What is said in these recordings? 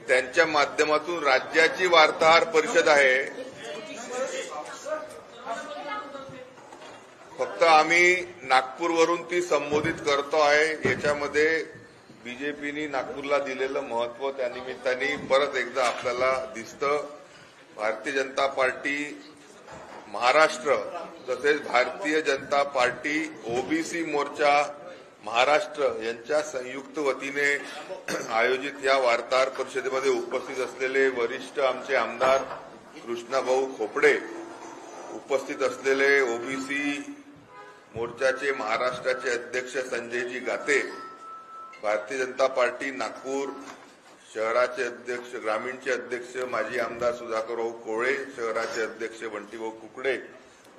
त्यांच्या माध्यमातून राज्याची वार्ताहर परिषद आहे। फक्त आम्ही नागपूरवरून ती संबोधित करतो आहे। याच्यामध्ये बीजेपीने नागपूरला दिलेलं महत्त्व त्यानिमित्ताने परत एकदा आपल्याला दिसतं। भारतीय जनता पार्टी महाराष्ट्र तसेच भारतीय जनता पार्टी ओबीसी मोर्चा महाराष्ट्र यांच्या संयुक्त वतीने आयोजित या वार्ताहर परिषदेमध्ये उपस्थित असलेले वरिष्ठ आमचे आमदार कृष्णाभाऊ खोपडे, उपस्थित असलेले ओबीसी मोर्चाचे महाराष्ट्राचे अध्यक्ष संजयजी गाते, भारतीय जनता पार्टी नागपूर शहराचे अध्यक्ष ग्रामीणचे अध्यक्ष माजी आमदार सुधाकरभाऊ कोळे, शहराचे अध्यक्ष बंटीभाऊ कुकडे,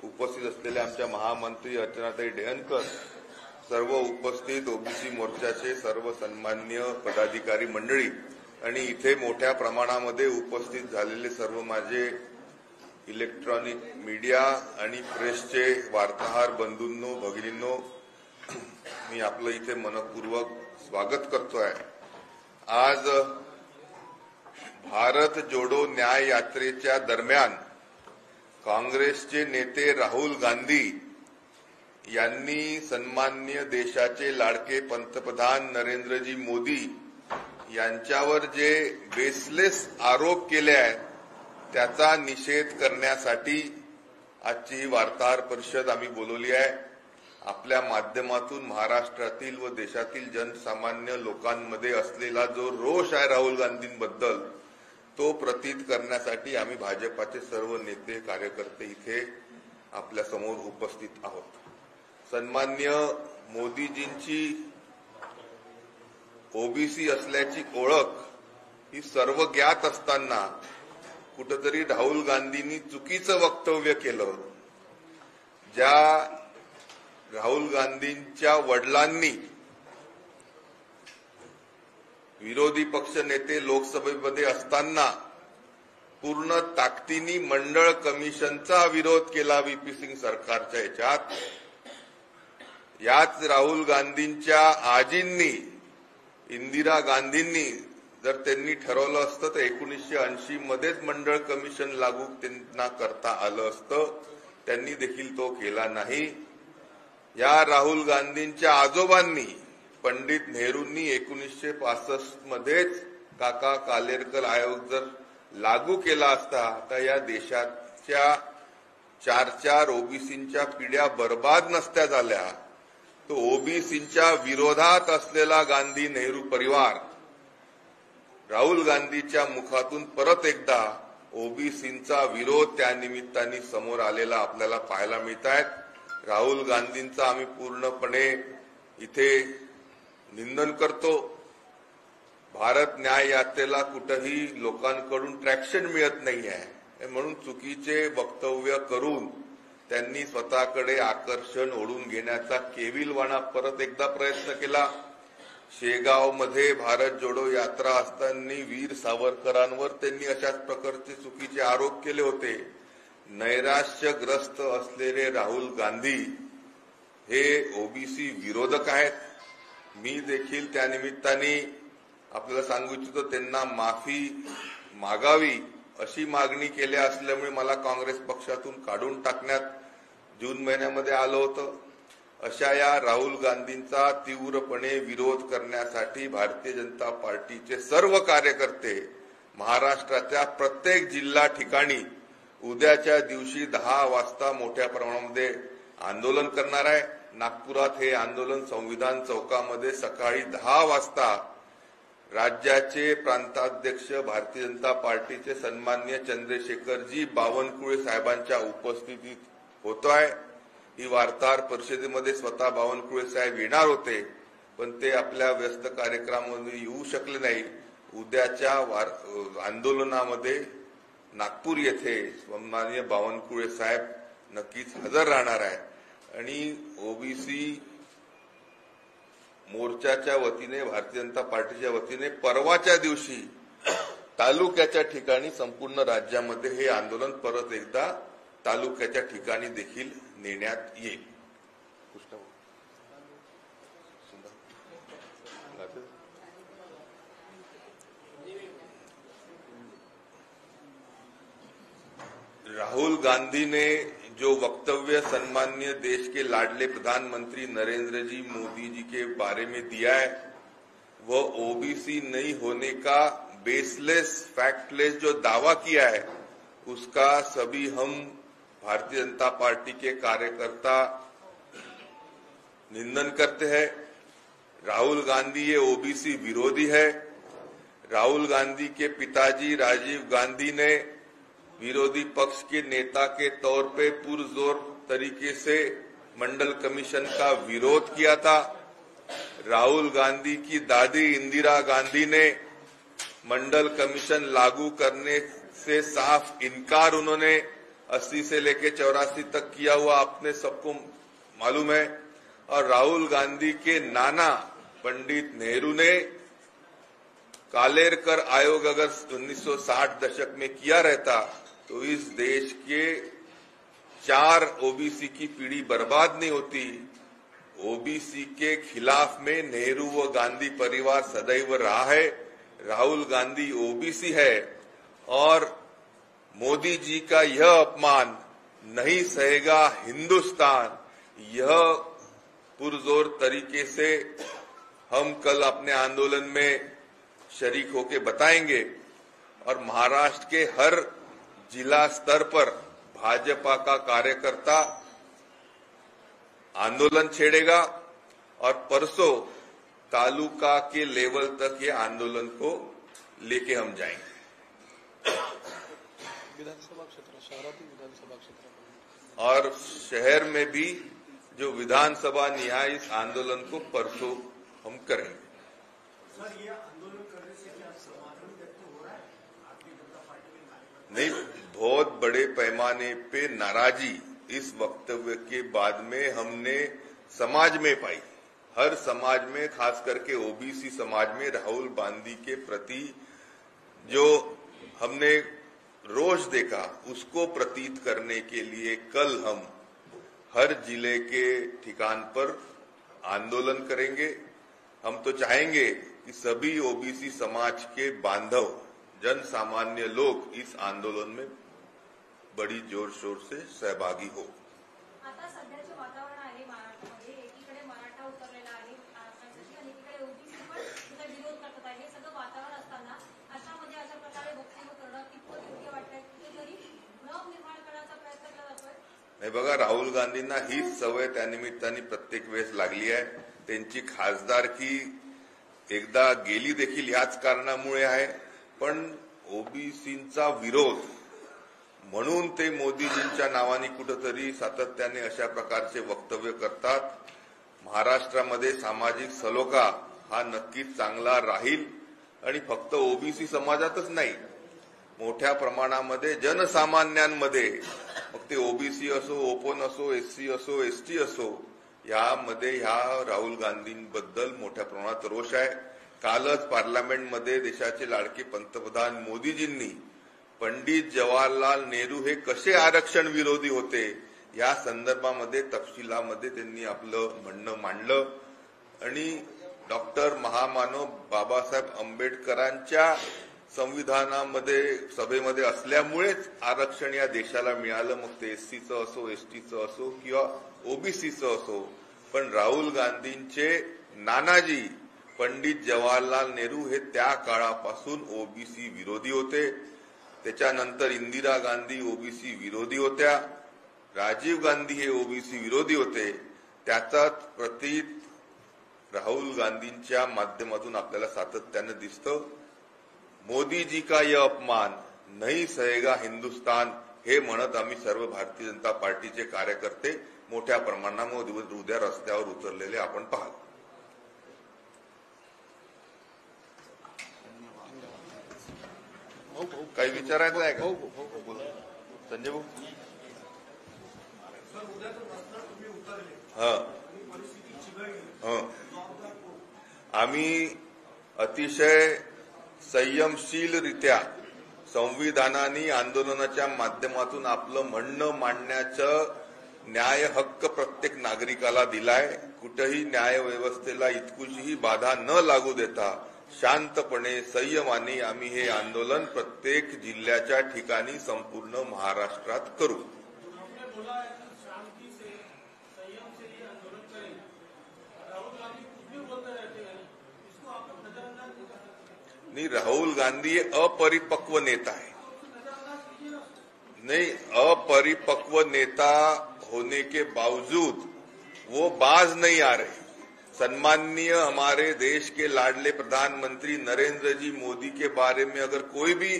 उपस्थित असलेले आमच्या महामंत्री अर्चनाताई डेहनकर, सर्व उपस्थित ओबीसी मोर्चाचे सर्व सन्माननीय पदाधिकारी मंडळी आणि इथे मोठ्या प्रमाणामध्ये उपस्थित झालेले सर्व माझे इलेक्ट्रॉनिक मीडिया आणि प्रेसचे वार्ताहर बंधूंनो भगिनींनो, मी आपलं इथे मनपूर्वक स्वागत करतोय। आज भारत जोडो न्याय यात्रेच्या दरम्यान काँग्रेसचे नेते राहुल गांधी यांनी सन्माननीय देशाचे लाडके पंतप्रधान नरेंद्रजी मोदी यांच्यावर जे बेसलेस आरोप केले आहेत त्याचा निषेध करण्यासाठी आजची ही वार्ताहर परिषद आम्ही बोलवली आहे। आपल्या माध्यमातून महाराष्ट्रातील व देशातील जनसामान्य लोकांमध्ये असलेला जो रोष आहे राहुल गांधींबद्दल तो प्रतीत करण्यासाठी आम्ही भाजपाचे सर्व नेते कार्यकर्ते इथे आपल्या समोर उपस्थित आहोत। सन्माननीय मोदीजींची ओबीसी असल्याची ओळख ही सर्व ज्ञात असताना कुठेतरी राहुल गांधींनी चुकीचं वक्तव्य केलं। ज्या राहुल गांधींच्या वडिलांनी विरोधी पक्ष नेते लोकसभेमध्ये असताना पूर्ण ताकदीने मंडळ कमिशनचा विरोध केला व्हीपी सिंग सरकारच्या याच्यात, याच राहुल गांधींच्या आजींनी इंदिरा गांधींनी जर त्यांनी ठरवलं असतं तर 1980 मध्येच मंडळ कमिशन लागू त्यांना करता आलं असतं, त्यांनी देखील तो केला नाही। या राहुल गांधींच्या आजोबांनी पंडित नेहरूंनी 1965 मध्येच काका कालेरकर आयोग जर लागू केला असता तर या देशाच्या 4 ओबीसींच्या पिढ्या बर्बाद नसत्या झाल्या। तो ओबीसींच्या विरोधात असलेला गांधी नेहरू परिवार राहुल गांधीच्या मुखातून परत एकदा ओबीसींचा विरोध त्या निमित्ताने समोर आलेला आपल्याला पाहायला मिळत आहे। राहुल गांधींचा आम्ही पूर्णपणे इथे निंदन करतो। भारत न्याय यात्रेला कुठेही लोकांकडून ट्रॅक्शन मिळत नाही आहे म्हणून चुकीचे वक्तव्य करून त्यांनी स्वतःकडे आकर्षण ओढून घेण्याचा केविलवाणा परत एकदा प्रयत्न केला। शेगावमध्ये भारत जोडो यात्रा असताना वीर सावरकरांवर त्यांनी अशाच प्रकारचे चुकीचे आरोप केले होते। नैराश्यग्रस्त असलेले राहुल गांधी हे ओबीसी विरोधक आहेत। मी देखील त्या निमित्ताने आपल्याला सांगू इच्छितो त्यांना माफी मागावी अशी मागणी केली असल्यामुळे मला काँग्रेस पक्षातून काढून टाकण्यात जून महिन्यामध्ये आलं होतं। अशा या राहुल गांधींचा तीव्रपणे विरोध करण्यासाठी भारतीय जनता पार्टीचे सर्व कार्यकर्ते महाराष्ट्राच्या प्रत्येक जिल्हा ठिकाणी उद्याच्या दिवशी 10 वाजता मोठ्या प्रमाणामध्ये आंदोलन करणार आहे। नागपुरात हे आंदोलन संविधान चौकामध्ये सकाळी 10 वाजता राज्याचे प्रांताध्यक्ष भारतीय जनता पार्टीचे सन्माननीय चंद्रशेखरजी बावनकुळे साहेबांच्या उपस्थितीत होत आहे। ही वार्ताहर परिषदेमध्ये स्वतः बावनकुळे साहेब येणार होते पण ते आपल्या व्यस्त कार्यक्रमामध्ये येऊ शकले नाही। उद्याच्या आंदोलनामध्ये नागपूर येथे सन्माननीय बावनकुळे साहेब नक्कीच हजर राहणार आहे आणि ओबीसी मोर्चाच्या वतीने भारतीय जनता पार्टीच्या वतीने परवाच्या दिवशी तालुक्याच्या ठिकाणी संपूर्ण राज्यामध्ये हे आंदोलन परत एकदा तालुक्याच्या ठिकाणी देखील नेण्यात येईल। राहुल गांधी ने जो वक्तव्य सम्माननीय देश के लाडले प्रधानमंत्री नरेंद्र जी मोदी जी के बारे में दिया है, वह ओबीसी नहीं होने का बेसलेस, फैक्टलेस जो दावा किया है, उसका सभी हम भारतीय जनता पार्टी के कार्यकर्ता निंदन करते हैं। राहुल गांधी ये ओबीसी विरोधी है। राहुल गांधी के पिताजी राजीव गांधी ने विरोधी पक्ष के नेता के तौर पे पुरजोर तरीके से मंडल कमीशन का विरोध किया था। राहुल गांधी की दादी इंदिरा गांधी ने मंडल कमीशन लागू करने से साफ इनकार उन्होंने 80 से लेकर 84 तक किया हुआ आपने सबको मालूम है। और राहुल गांधी के नाना पंडित नेहरू ने कालेरकर आयोग अगर 1960 दशक में किया रहता तो इस देश के 4 ओबीसी की पीढ़ी बर्बाद नहीं होती। ओबीसी के खिलाफ में नेहरू व गांधी परिवार सदैव रहा है। राहुल गांधी ओबीसी है और मोदी जी का यह अपमान नहीं सहेगा हिंदुस्तान, यह पुरजोर तरीके से हम कल अपने आंदोलन में शरीक होकर बताएंगे। और महाराष्ट्र के हर जिला स्तर पर भाजपा का कार्यकर्ता आंदोलन छेड़ेगा और परसों तालुका के लेवल तक ये आंदोलन को लेके हम जाएंगे। विधानसभा क्षेत्र, शहरातील विधानसभा क्षेत्र और शहर में भी जो विधानसभा न्याय इस आंदोलन को परसों हम करेंगे। सर, ये आंदोलन करने से क्या समाधान व्यक्त हो रहा है भारतीय जनता पार्टी के कार्यकर्ता? नहीं, बहुत बड़े पैमाने पे नाराजी इस वक्तव्य के बाद में हमने समाज में पाई। हर समाज में, खास करके ओबीसी समाज में राहुल गांधी के प्रति जो हमने रोष देखा, उसको प्रतीत करने के लिए कल हम हर जिले के ठिकान पर आंदोलन करेंगे। हम तो चाहेंगे कि सभी ओबीसी समाज के बांधव, जन सामान्य लोग इस आंदोलन में बड़ी जोर शोर से सहभागी हो। आता सध्याचे वातावरण आहे महाराष्ट्रामध्ये, एकीकडे मराठा उतरलेला आहे आरक्षणासाठी आणि एकीकडे ओबीसी पण त्याचा विरोध करतात आहे। हे सगळं वातावरण असताना अशामध्ये अशा प्रकारे वक्तव्य करणं कितपत योग्य वाटतंय? कुठेतरी भ्रम निर्माण करण्याचा प्रयत्न केला जातोय। नाही बघा, राहुल गांधींना हीच सवय त्यानिमित्ताने प्रत्येक वेळेस लागली आहे। त्यांची खासदारकी एकदा गेली देखील याच कारणामुळे आहे। पण ओबीसींचा विरोध म्हणून ते मोदीजींच्या नावाने कुठेतरी सातत्याने अशा प्रकारचे वक्तव्य करतात। महाराष्ट्रामध्ये सामाजिक सलोखा हा नक्कीच चांगला राहील आणि फक्त ओबीसी समाजातच नाही, मोठ्या प्रमाणामध्ये जनसामान्यांमध्ये, मग ते ओबीसी असो, ओपन असो, एससी असो, एसटी असो, यामध्ये ह्या राहुल गांधींबद्दल मोठ्या प्रमाणात रोष आहे। कालच पार्लमेंटमध्ये देशाचे लाडके पंतप्रधान मोदीजींनी पंडित जवाहरलाल नेहरू हे कसे आरक्षण विरोधी होते या संदर्भामध्ये तपशिलामध्ये त्यांनी आपलं म्हणणं मांडलं आणि डॉक्टर महामानव बाबासाहेब आंबेडकरांच्या संविधानामध्ये सभेमध्ये असल्यामुळेच आरक्षण या देशाला मिळालं, मग ते एससीचं असो, एसटीचं असो किंवा ओबीसीचं असो। पण राहुल गांधींचे नानाजी पंडित जवाहरलाल नेहरू हे त्या काळापासून ओबीसी विरोधी होते। त्याच्यानंतर इंदिरा गांधी ओबीसी विरोधी होत्या, राजीव गांधी हे ओबीसी विरोधी होते। त्याचाच प्रतीत राहुल गांधींच्या माध्यमातून आपल्याला सातत्याने दिसतं। मोदी जी का यह अपमान नहीं सहेगा हिंदुस्तान हे म्हणत आम्ही सर्व भारतीय जनता पार्टीचे कार्यकर्ते मोठ्या प्रमाणामध्ये उद्या रस्त्यावर उतरलेले आपण पाहाल। काही विचारायचं आहे का संजय भाऊ? आम्ही अतिशय संयमशीलरित्या संविधानाने आंदोलनाच्या माध्यमातून आपलं म्हणणं मांडण्याचं न्याय हक्क प्रत्येक नागरिकाला दिलाय। कुठेही न्याय व्यवस्थेला इतकुशीही बाधा न लागू देता शांतपणे संयमाने आम्ही हे आंदोलन प्रत्येक जिल्ह्याच्या ठिकाणी संपूर्ण महाराष्ट्रात करू. आपने बोला है कि शांति से संयम से ये आंदोलन करेंगे. राहुल गांधी कुछ भी बोलते रहते हैं, इसको आप लोग नजरअंदाज नहीं कर सकते. नहीं, राहुल गांधी ये अपरिपक्व नेता है. नहीं, अपरिपक्व नेता होने के बावजूद वो बाज नहीं आ रहे. सम्माननीय हमारे देश के लाडले प्रधानमंत्री नरेंद्र जी मोदी के बारे में अगर कोई भी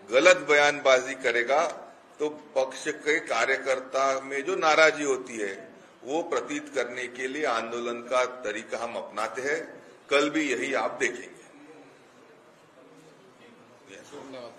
गलत बयानबाजी करेगा तो पक्ष के कार्यकर्ता में जो नाराजगी होती है वो प्रतीत करने के लिए आंदोलन का तरीका हम अपनाते हैं. कल भी यही आप देखेंगे. धन्यवाद.